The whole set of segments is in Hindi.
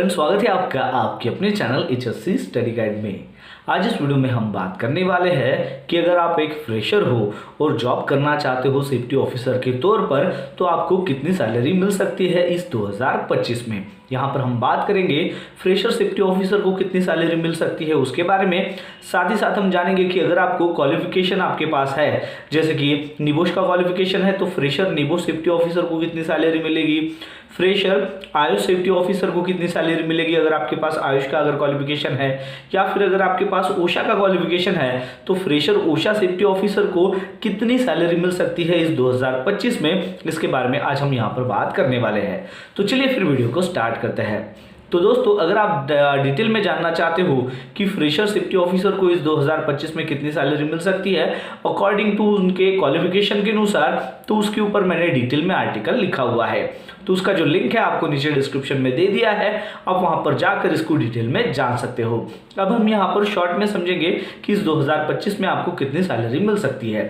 फ्रेंड्स, स्वागत है आपका आपके अपने चैनल HSC स्टडी गाइड में। आज इस वीडियो में हम बात करने वाले हैं कि अगर आप एक फ्रेशर हो और जॉब करना चाहते हो सेफ्टी ऑफिसर के तौर पर, तो आपको कितनी सैलरी मिल सकती है इस 2025 में। यहाँ पर हम बात करेंगे फ्रेशर सेफ्टी ऑफिसर को कितनी सैलरी मिल सकती है उसके बारे में। साथ ही साथ हम जानेंगे कि अगर आपको क्वालिफिकेशन आपके पास है, जैसे कि निबोश का क्वालिफिकेशन है, तो फ्रेशर निबोश सेफ्टी ऑफिसर को कितनी सैलरी मिलेगी, फ्रेशर आयुष सेफ्टी ऑफिसर को कितनी सैलरी मिलेगी अगर आपके पास आयुष का अगर क्वालिफिकेशन है, या फिर अगर आपके पास ओशा का क्वालिफिकेशन है तो फ्रेशर ओशा सेफ्टी ऑफिसर को कितनी सैलरी मिल सकती है इस 2025 में। इसके बारे में आज हम यहाँ पर बात करने वाले हैं। तो चलिए फिर वीडियो को स्टार्ट करते हैं। तो दोस्तों, अगर आप डिटेल में जानना चाहते हो कि फ्रेशर सेफ्टी ऑफिसर को इस 2025 में कितनी सैलरी मिल सकती है अकॉर्डिंग टू उनके क्वालिफिकेशन के अनुसार, तो उसके ऊपर मैंने डिटेल में आर्टिकल लिखा हुआ है। तो उसका जो लिंक है आपको नीचे डिस्क्रिप्शन में दे दिया है, आप वहां पर जाकर इसको डिटेल में जान सकते हो। अब हम यहाँ पर शॉर्ट में समझेंगे कि इस 2025 में आपको कितनी सैलरी मिल सकती है।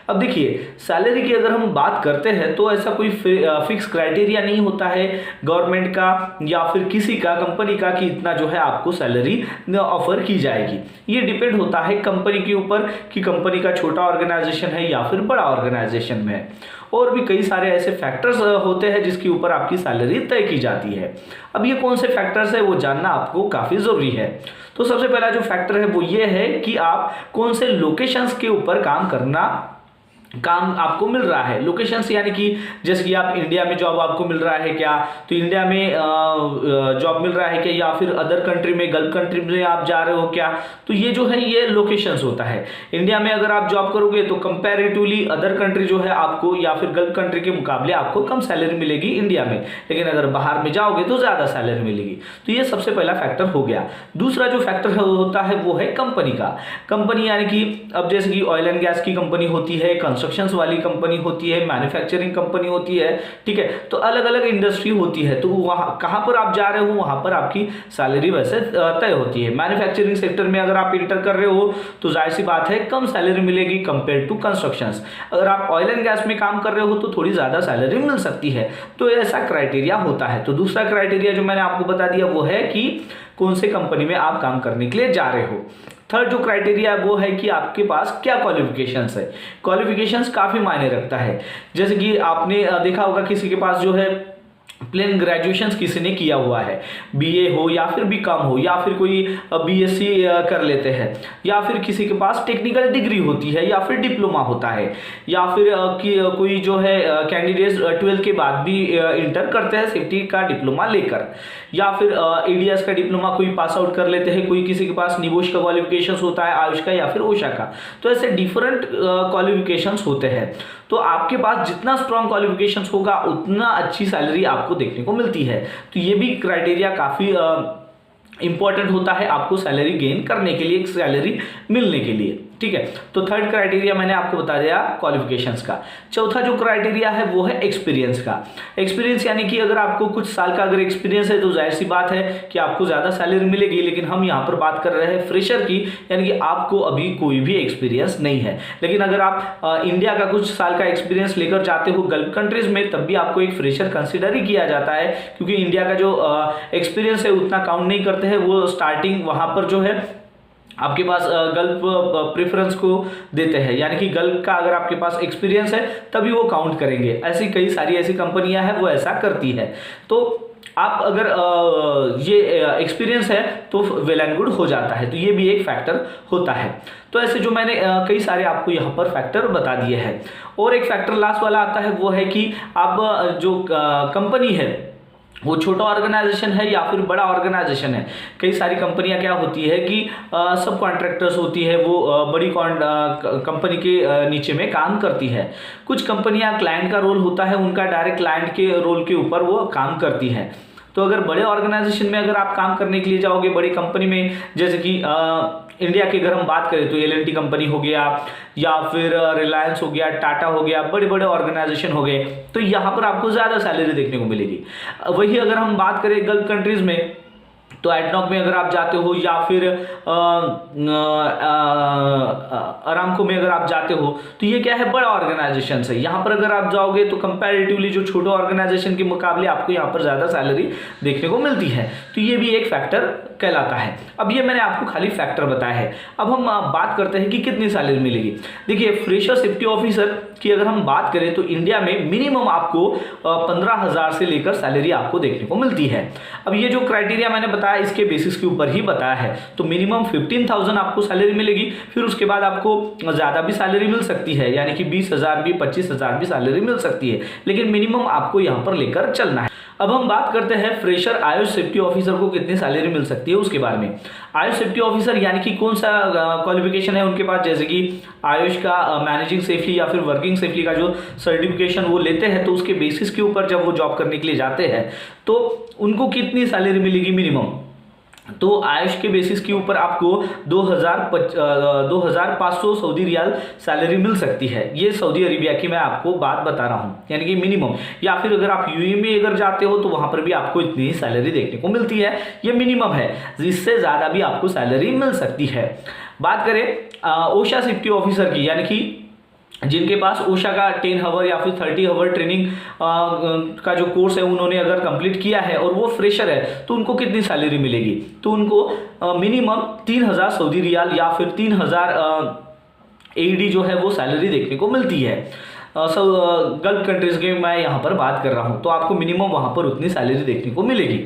अब देखिए, सैलरी की अगर हम बात करते हैं तो ऐसा कोई फिक्स क्राइटेरिया नहीं होता है गवर्नमेंट का या फिर किसी का, कंपनी का, कि इतना जो है आपको सैलरी ऑफर की जाएगी। ये डिपेंड होता है कंपनी के ऊपर कि कंपनी का छोटा ऑर्गेनाइजेशन है या फिर बड़ा ऑर्गेनाइजेशन में है। और भी कई सारे ऐसे फैक्टर्स होते हैं जिसके ऊपर आपकी सैलरी तय की जाती है। अब ये कौन से फैक्टर्स है वो जानना आपको काफ़ी ज़रूरी है। तो सबसे पहला जो फैक्टर है वो ये है कि आप कौन से लोकेशंस के ऊपर काम आपको मिल रहा है। लोकेशंस यानी कि जैसे कि आप इंडिया में जॉब आपको मिल रहा है क्या, तो इंडिया में जॉब मिल रहा है क्या, या फिर अदर कंट्री में, गल्फ कंट्री में आप जा रहे हो क्या। तो ये जो है ये लोकेशंस होता है। इंडिया में अगर आप जॉब करोगे तो कंपैरेटिवली अदर कंट्री जो है आपको, या फिर गल्फ कंट्री के मुकाबले आपको कम सैलरी मिलेगी इंडिया में, लेकिन अगर बाहर में जाओगे तो ज़्यादा सैलरी मिलेगी। तो ये सबसे पहला फैक्टर हो गया। दूसरा जो फैक्टर होता है वो है कंपनी का। कंपनी यानी कि अब जैसे कि ऑयल एंड गैस की कंपनी होती है, कंस्ट्रक्शंस वाली कंपनी होती है, मैन्युफैक्चरिंग कंपनी होती है, ठीक है। तो अलग अलग इंडस्ट्री होती है, तो वहाँ कहाँ पर आप जा रहे हो वहाँ पर आपकी सैलरी वैसे तय होती है। मैन्युफैक्चरिंग सेक्टर में अगर आप इंटर कर रहे हो तो जाहिर सी बात है कम सैलरी मिलेगी कंपेयर टू कंस्ट्रक्शंस। अगर आप ऑयल एंड गैस में काम कर रहे हो तो थोड़ी ज़्यादा सैलरी मिल सकती है। तो ऐसा क्राइटेरिया होता है। तो दूसरा क्राइटेरिया जो मैंने आपको बता दिया वो है कि कौन से कंपनी में आप काम करने के लिए जा रहे हो। थर्ड जो क्राइटेरिया है वो है कि आपके पास क्या क्वालिफिकेशंस है। क्वालिफिकेशंस काफ़ी मायने रखता है। जैसे कि आपने देखा होगा किसी के पास जो है प्लेन ग्रेजुएशन किसी ने किया हुआ है, BA हो या फिर BCom हो, या फिर कोई BSc कर लेते हैं, या फिर किसी के पास टेक्निकल डिग्री होती है, या फिर डिप्लोमा होता है, या फिर कोई जो है कैंडिडेट 12th के बाद भी इंटर करते हैं सेफ्टी का डिप्लोमा लेकर, या फिर ADS का डिप्लोमा कोई पास आउट कर लेते हैं, कोई किसी के पास निबोश का क्वालिफिकेशन होता है, आयुष का या फिर ओशा का। तो ऐसे डिफरेंट क्वालिफिकेशंस होते हैं। तो आपके पास जितना स्ट्रॉन्ग क्वालिफिकेशंस होगा उतना अच्छी सैलरी आपको देखने को मिलती है। तो ये भी क्राइटेरिया काफ़ी इंपॉर्टेंट होता है आपको सैलरी गेन करने के लिए, सैलरी मिलने के लिए, ठीक है। तो थर्ड क्राइटेरिया मैंने आपको बता दिया क्वालिफिकेशंस का। चौथा जो क्राइटेरिया है वो है एक्सपीरियंस का। एक्सपीरियंस यानी कि अगर आपको कुछ साल का अगर एक्सपीरियंस है तो जाहिर सी बात है कि आपको ज़्यादा सैलरी मिलेगी, लेकिन हम यहाँ पर बात कर रहे हैं फ्रेशर की, यानी कि आपको अभी कोई भी एक्सपीरियंस नहीं है। लेकिन अगर आप इंडिया का कुछ साल का एक्सपीरियंस लेकर जाते हो गल्फ कंट्रीज में, तब भी आपको एक फ्रेशर कंसिडर ही किया जाता है, क्योंकि इंडिया का जो एक्सपीरियंस है उतना काउंट नहीं करते हैं। वो स्टार्टिंग वहाँ पर जो है आपके पास गल्फ प्रेफरेंस को देते हैं, यानी कि गल्फ का अगर आपके पास एक्सपीरियंस है तभी वो काउंट करेंगे। ऐसी कई सारी ऐसी कंपनियां हैं वो ऐसा करती है। तो आप अगर ये एक्सपीरियंस है तो वेल एंड गुड हो जाता है। तो ये भी एक फैक्टर होता है। तो ऐसे जो मैंने कई सारे आपको यहाँ पर फैक्टर बता दिए हैं। और एक फैक्टर लास्ट वाला आता है वो है कि आप जो कंपनी है वो छोटा ऑर्गेनाइजेशन है या फिर बड़ा ऑर्गेनाइजेशन है। कई सारी कंपनियां क्या होती है कि सब कॉन्ट्रैक्टर्स होती है, वो बड़ी कंपनी के नीचे में काम करती है। कुछ कंपनियां क्लाइंट का रोल होता है उनका, डायरेक्ट क्लाइंट के रोल के ऊपर वो काम करती है। तो अगर बड़े ऑर्गेनाइजेशन में अगर आप काम करने के लिए जाओगे, बड़ी कंपनी में, जैसे कि इंडिया की अगर हम बात करें तो L&T कंपनी हो गया, या फिर रिलायंस हो गया, टाटा हो गया, बड़े बड़े ऑर्गेनाइजेशन हो गए, तो यहाँ पर आपको ज़्यादा सैलरी देखने को मिलेगी। वही अगर हम बात करें गल्फ कंट्रीज में, तो एडनॉक में अगर आप जाते हो या फिर अरामको में अगर आप जाते हो तो ये क्या है, बड़ा ऑर्गेनाइजेशन है। यहाँ पर अगर आप जाओगे तो कंपैरेटिवली जो छोटे ऑर्गेनाइजेशन के मुकाबले आपको यहाँ पर ज़्यादा सैलरी देखने को मिलती है। तो ये भी एक फैक्टर कहलाता है। अब ये मैंने आपको खाली फैक्टर बताया है। अब हम बात करते हैं कि कितनी सैलरी मिलेगी। देखिए, फ्रेशर सेफ्टी ऑफिसर की अगर हम बात करें तो इंडिया में मिनिमम आपको 15,000 से लेकर सैलरी आपको देखने को मिलती है। अब ये जो क्राइटेरिया मैंने बताया इसके बेसिस के ऊपर ही बताया है। तो मिनिमम 15,000 आपको सैलरी मिलेगी, फिर उसके बाद आपको ज़्यादा भी सैलरी मिल सकती है, यानी कि 20,000 भी 25,000 भी सैलरी मिल सकती है, लेकिन मिनिमम आपको यहाँ पर लेकर चलना है। अब हम बात करते हैं फ्रेशर आयुष सेफ्टी ऑफिसर को कितनी सैलरी मिल सकती है उसके बारे में। आयुष सेफ्टी ऑफिसर यानी कि कौन सा क्वालिफिकेशन है उनके पास, जैसे कि आयुष का मैनेजिंग सेफली या फिर वर्किंग सेफली का जो सर्टिफिकेशन वो लेते हैं, तो उसके बेसिस के ऊपर जब वो जॉब करने के लिए जाते हैं तो उनको कितनी सैलरी मिलेगी मिनिमम। तो आयुष के बेसिस के ऊपर आपको 2,500 सऊदी रियाल सैलरी मिल सकती है। ये सऊदी अरेबिया की मैं आपको बात बता रहा हूँ, यानी कि मिनिमम। या फिर अगर आप यूएई में अगर जाते हो तो वहाँ पर भी आपको इतनी ही सैलरी देखने को मिलती है, ये मिनिमम है। जिससे ज़्यादा भी आपको सैलरी मिल सकती है। बात करें ओशा सेफ्टी ऑफिसर की, यानी कि जिनके पास ओशा का 10 आवर या फिर 30 आवर ट्रेनिंग का जो कोर्स है उन्होंने अगर कंप्लीट किया है और वो फ्रेशर है, तो उनको कितनी सैलरी मिलेगी। तो उनको मिनिमम 3,000 सऊदी रियाल या फिर 3,000 AED जो है वो सैलरी देखने को मिलती है। गल्फ कंट्रीज की मैं यहाँ पर बात कर रहा हूँ, तो आपको मिनिमम वहाँ पर उतनी सैलरी देखने को मिलेगी।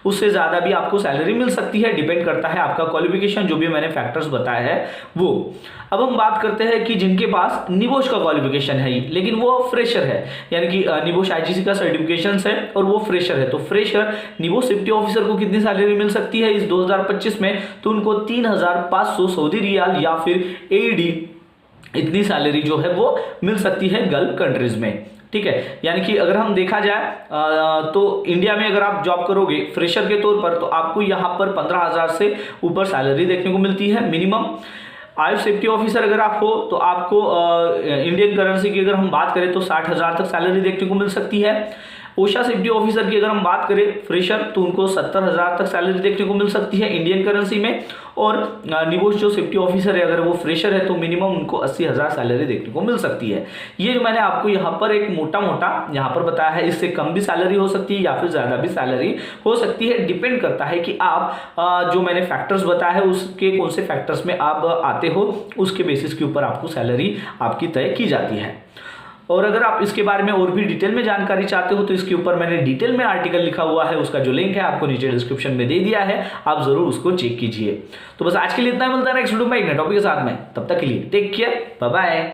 उससे ज़्यादा भी आपको सैलरी मिल सकती है, डिपेंड करता है आपका क्वालिफिकेशन, जो भी मैंने फैक्टर्स बताया है वो। अब हम बात करते हैं कि जिनके पास निबोश का क्वालिफिकेशन है लेकिन वो फ्रेशर है, यानी कि निबोश IGC का सर्टिफिकेशन है और वो फ्रेशर है। तो फ्रेशर निबोश सेफ्टी ऑफिसर को कितनी सैलरी मिल सकती है इस 2025 में, तो उनको 3,500 सऊदी रियाल या फिर AED इतनी सैलरी जो है वो मिल सकती है गल्फ कंट्रीज में। ठीक है, यानी कि अगर हम देखा जाए तो इंडिया में अगर आप जॉब करोगे फ्रेशर के तौर पर, तो आपको यहाँ पर 15,000 से ऊपर सैलरी देखने को मिलती है मिनिमम। आयुष सेफ्टी ऑफिसर अगर आप हो तो आपको इंडियन करेंसी की अगर हम बात करें तो 60,000 तक सैलरी देखने को मिल सकती है। ओशा सेफ्टी ऑफिसर की अगर हम बात करें फ्रेशर, तो उनको 70,000 तक सैलरी देखने को मिल सकती है इंडियन करेंसी में। और निबोश जो सेफ्टी ऑफिसर है अगर वो फ्रेशर है तो मिनिमम उनको 80,000 सैलरी देखने को मिल सकती है। ये जो मैंने आपको यहाँ पर एक मोटा मोटा यहाँ पर बताया है, इससे कम भी सैलरी हो सकती है या फिर ज़्यादा भी सैलरी हो सकती है। डिपेंड करता है कि आप जो मैंने फैक्टर्स बताया है उसके कौन से फैक्टर्स में आप आते हो, उसके बेसिस के ऊपर आपको सैलरी आपकी तय की जाती है। और अगर आप इसके बारे में और भी डिटेल में जानकारी चाहते हो तो इसके ऊपर मैंने डिटेल में आर्टिकल लिखा हुआ है, उसका जो लिंक है आपको नीचे डिस्क्रिप्शन में दे दिया है, आप जरूर उसको चेक कीजिए। तो बस आज के लिए इतना ही, मिलता है नेक्स्ट वीडियो में एक नए टॉपिक के साथ में। तब तक के लिए टेक केयर, बाय बाय।